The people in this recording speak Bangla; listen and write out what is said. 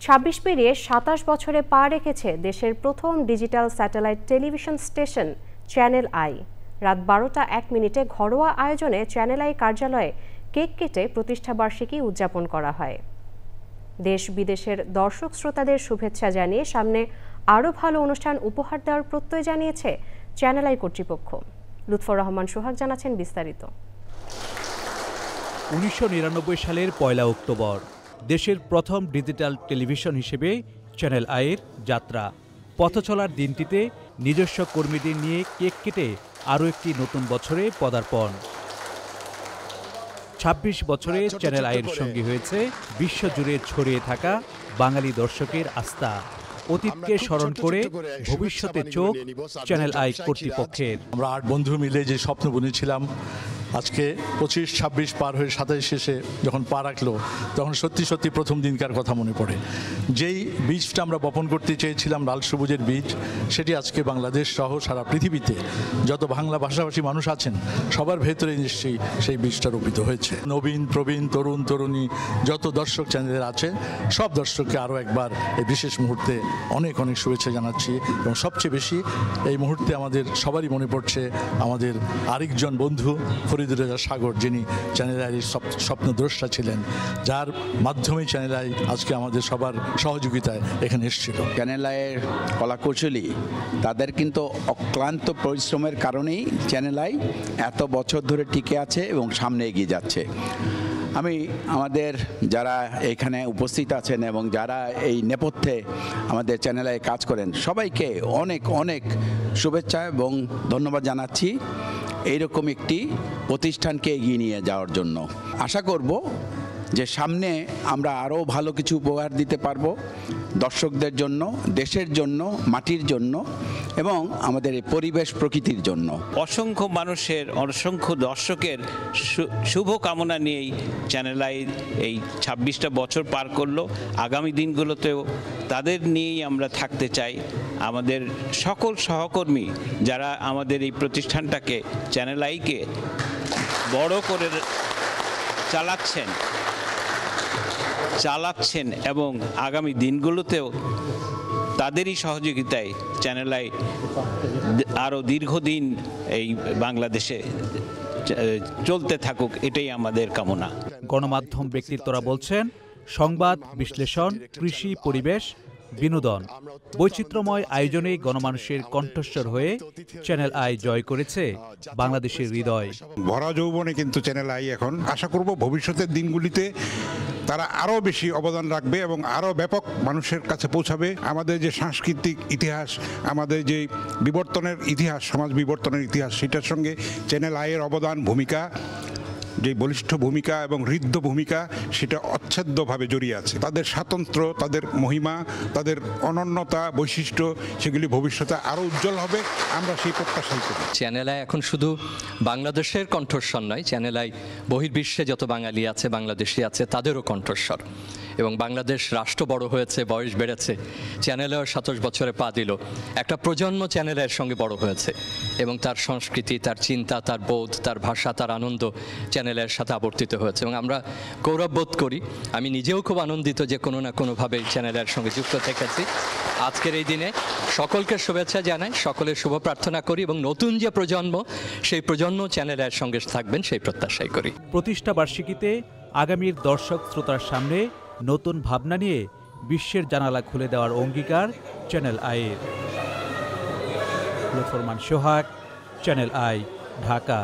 ২৬ পেরিয়ে ২৭ বছরে পা রেখেছে দেশের প্রথম digital satellite television station channel I. রাত ১২টা ১ মিনিটে ঘরোয়া আয়োজনে চ্যানেল আই কার্যালয়ে কেক কেটে প্রতিষ্ঠাবার্ষিকী উদযাপন করা হয়। দেশ বিদেশের দর্শক শ্রোতাদের শুভেচ্ছা জানিয়ে সামনে আরও ভালো অনুষ্ঠান উপহার দেওয়ার প্রত্যয় জানিয়েছে চ্যানেল আই কর্তৃপক্ষ। লুৎফর রহমান সোহাগ জানাচ্ছেন বিস্তারিত। ১৯৯৯ সালের ১ অক্টোবর দেশের প্রথম ডিজিটাল টেলিভিশন হিসেবে চ্যানেল আইয়ের যাত্রা। পথ চলার দিনটিতে নিজস্ব কর্মীদের নিয়ে কেক কেটে আরও একটি নতুন বছরে পদার্পণ। ২৬ বছরে চ্যানেল আইয়ের সঙ্গী হয়েছে বিশ্বজুড়ে ছড়িয়ে থাকা বাঙালি দর্শকের আস্থা। অতীতকে স্মরণ করে ভবিষ্যতে চোখ চ্যানেল আই কর্তৃপক্ষের। আমরা ৮ বন্ধু মিলে যে স্বপ্ন বুনেছিলাম, আজকে ২৫, ২৬ পার হয়ে ২৭ শেষে যখন পা রাখলো, তখন সত্যি সত্যি প্রথম দিনকার কথা মনে পড়ে। যেই বীজটা আমরা বপন করতে চেয়েছিলাম, লাল সবুজের বীজ, সেটি আজকে বাংলাদেশ সহ সারা পৃথিবীতে যত বাংলা ভাষাভাষী মানুষ আছেন সবার ভেতরে নিশ্চয়ই সেই বীজটা রোপিত হয়েছে। নবীন প্রবীণ তরুণ তরুণী যত দর্শক চ্যানেলের আছে, সব দর্শককে আরও একবার এই বিশেষ মুহূর্তে অনেক অনেক শুভেচ্ছা জানাচ্ছি। এবং সবচেয়ে বেশি এই মুহূর্তে আমাদের সবারই মনে পড়ছে আমাদের আরেকজন বন্ধু ফরিদুর রেজা সাগর, যিনি চ্যানেল আইয়ের স্বপ্নদ্রষ্টা ছিলেন, যার মাধ্যমে চ্যানেল আই আজকে আমাদের সবার সহযোগিতায় এখানে এসেছিল। চ্যানেল আইয়ের কলাকৌশলী তাদের কিন্তু অক্লান্ত পরিশ্রমের কারণেই চ্যানেল আই এত বছর ধরে টিকে আছে এবং সামনে এগিয়ে যাচ্ছে। আমি আমাদের যারা এখানে উপস্থিত আছেন এবং যারা এই নেপথ্যে আমাদের চ্যানেলে কাজ করেন সবাইকে অনেক অনেক শুভেচ্ছা এবং ধন্যবাদ জানাচ্ছি এইরকম একটি প্রতিষ্ঠানকে এগিয়ে নিয়ে যাওয়ার জন্য। আশা করব যে সামনে আমরা আরও ভালো কিছু উপহার দিতে পারবো দর্শকদের জন্য, দেশের জন্য, মাটির জন্য এবং আমাদের এই পরিবেশ প্রকৃতির জন্য। অসংখ্য মানুষের, অসংখ্য দর্শকের শুভ কামনা নিয়েই চ্যানেল আই এই ২৬টা বছর পার করলো। আগামী দিনগুলোতেও তাদের নিয়েই আমরা থাকতে চাই। আমাদের সকল সহকর্মী যারা আমাদের এই প্রতিষ্ঠানটাকে, চ্যানেল আইকে বড় করে চালাচ্ছেন এবং আগামী দিনগুলোতেও তাদেরই সহযোগিতায় চ্যানেল আই আরও দীর্ঘদিন এই বাংলাদেশে চলতে থাকুক, এটাই আমাদের কামনা। গণমাধ্যম ব্যক্তিত্বরা বলছেন, সংবাদ, বিশ্লেষণ, কৃষি, পরিবেশ, বিনোদন, বৈচিত্র্যময় আয়োজনে গণমানুষের কণ্ঠস্বর হয়ে চ্যানেল আই জয় করেছে বাংলাদেশের হৃদয়। ভরা যৌবনে কিন্তু চ্যানেল আই এখন, আশা করব ভবিষ্যতের দিনগুলিতে তারা আরও বেশি অবদান রাখবে এবং আরও ব্যাপক মানুষের কাছে পৌঁছাবে। আমাদের যে সাংস্কৃতিক ইতিহাস, আমাদের যে বিবর্তনের ইতিহাস, সমাজ বিবর্তনের ইতিহাস, সেটার সঙ্গে চ্যানেল আইয়ের অবদান, ভূমিকা, যে বলিষ্ঠ ভূমিকা এবং হৃদ্য ভূমিকা, সেটা অচ্ছেদ্যভাবে জড়িয়ে আছে। তাদের স্বাতন্ত্র্য, তাদের মহিমা, তাদের অনন্যতা, বৈশিষ্ট্য, সেগুলি ভবিষ্যতে আরও উজ্জ্বল হবে, আমরা সেই প্রত্যাশাই করি। চ্যানেল আই এখন শুধু বাংলাদেশের কণ্ঠস্বর নয়, চ্যানেল আই বহির্বিশ্বে যত বাঙালি আছে, বাংলাদেশি আছে, তাদেরও কণ্ঠস্বর। এবং বাংলাদেশ রাষ্ট্র বড় হয়েছে, বয়স বেড়েছে, চ্যানেলেও ২৭ বছরে পা দিল। একটা প্রজন্ম চ্যানেলের সঙ্গে বড় হয়েছে এবং তার সংস্কৃতি, তার চিন্তা, তার বোধ, তার ভাষা, তার আনন্দ চ্যানেলের সাথে আবর্তিত হয়েছে এবং আমরা গৌরব বোধ করি। আমি নিজেও খুব আনন্দিত যে কোনো না কোনোভাবে চ্যানেলের সঙ্গে যুক্ত থেকেছি। আজকের এই দিনে সকলকে শুভেচ্ছা জানাই, সকলের শুভ প্রার্থনা করি এবং নতুন যে প্রজন্ম, সেই প্রজন্ম চ্যানেলের সঙ্গে থাকবেন সেই প্রত্যাশাই করি। প্রতিষ্ঠা বার্ষিকীতে আগামীর দর্শক শ্রোতার সামনে নতুন ভাবনা নিয়ে বিশ্বের জানালা খুলে দেওয়ার অঙ্গীকার চ্যানেল আইয়ের। লুৎফর রহমান সোহাগ, চ্যানেল আই, ঢাকা।